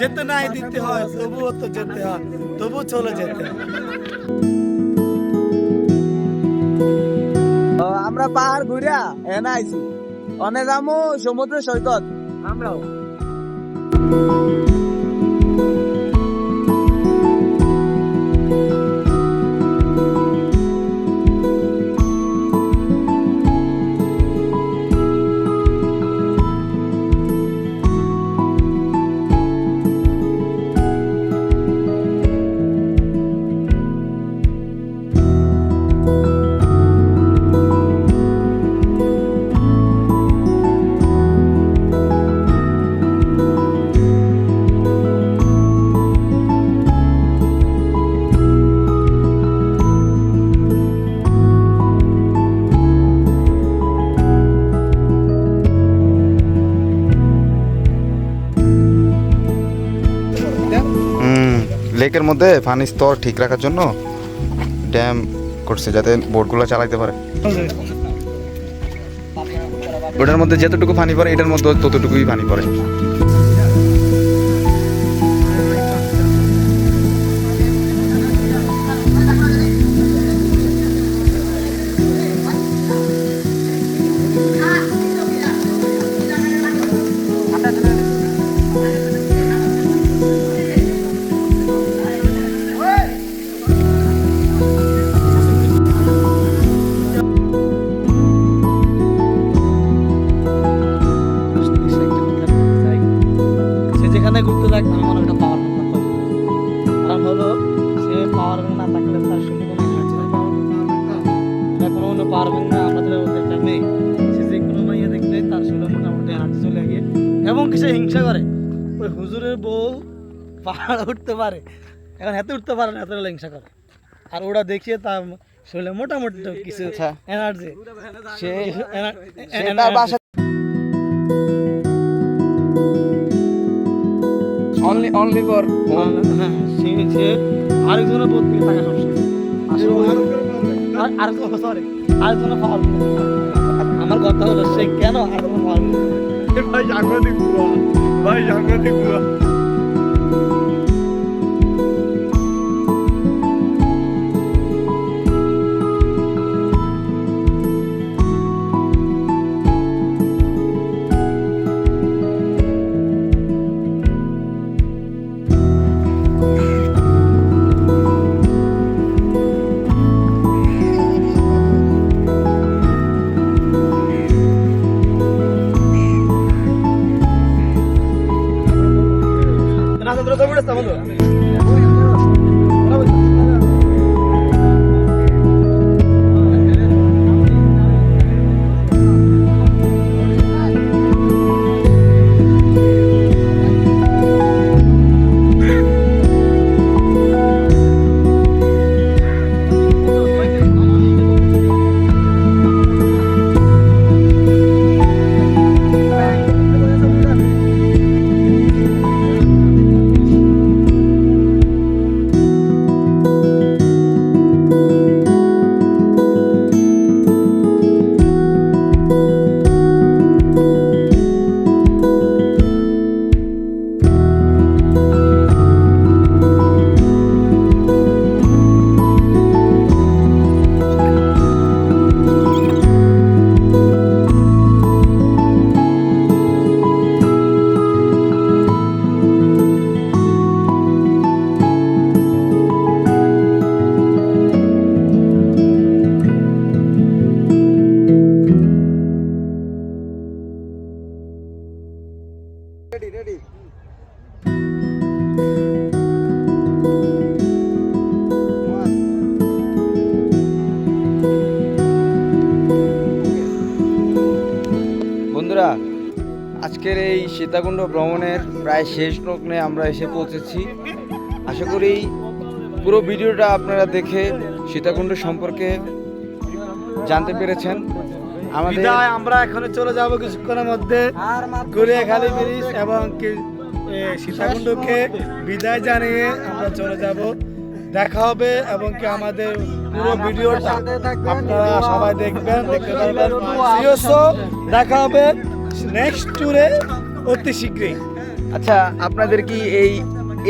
যেতে নাই দিতে হয়, তবুও তো যেতে হয়, তবু চলে যেতে হয়। আমরা পাহাড় ঘুরিয়া এনে আইছি, অনে যামু সমুদ্র সৈকত। আমরাও লেকের মধ্যে পানির স্তর ঠিক রাখার জন্য ড্যাম করছে, যাতে বোটগুলো চালাতে পারে। ওটার মধ্যে যতটুকু পানি পড়ে এটার মধ্যে ততটুকুই পানি পড়ে। ঘুরতে যাক, আমি মনে একটা পাওয়ার ব্যাংক করতাম। কারণ হলো সে পাওয়ার ব্যাংক না থাকলে তার শুধু কোনো কোনো পাওয়ার ব্যাংক না আমাদের মধ্যে একটা মেয়ে, সে যে কোনো মাইয়া দেখলে তার শুধু মোটামুটি হাঁটতে চলে গিয়ে, এবং কি সে হিংসা করে ওই হুজুরের বউ পাহাড় উঠতে পারে, এখন হাতে উঠতে পারে না, এত হিংসা করে। আর ওরা দেখিয়ে তার শরীরে মোটামুটি কিছু এনার্জি, সে অনলি ফর সে আরেকজনের বোধ থেকে টাকা সবসময় আরেকজনের পাওয়ার। আমার কথা হলো সে কেন আরেকজনের পাওয়ার। ভাই সাংঘাতিক বুয়া, ভাই সাংঘাতিক বুয়া। বন্ধুরা, আজকের এই সীতাকুণ্ড ভ্রমণের প্রায় শেষ লগ্নে আমরা এসে পৌঁছেছি। আশা করি পুরো ভিডিওটা আপনারা দেখে সীতাকুণ্ড সম্পর্কে জানতে পেরেছেন। আমাদের আমরা এখন চলে যাব কিছুক্ষণের মধ্যে গড়িয়াখালী ব্রিজ এবং সীতাকুণ্ডকে বিদায় জানিয়ে আমরা চলে যাব। দেখা হবে এবং কি আমাদের পুরো ভিডিওটা আপনারা সবাই দেখবেন, দেখতে পারবেন। দেখা হবে নেক্সট ট্যুরে অতি শীঘ্রই। আচ্ছা, আপনাদের কি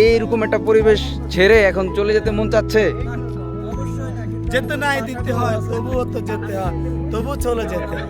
এইরকম একটা পরিবেশ ছেড়ে এখন চলে যেতে মন চাচ্ছে? যেতে নাই দিতে হয়, তবুও তো যেতে হয়, তবু চলে যেতে হয়।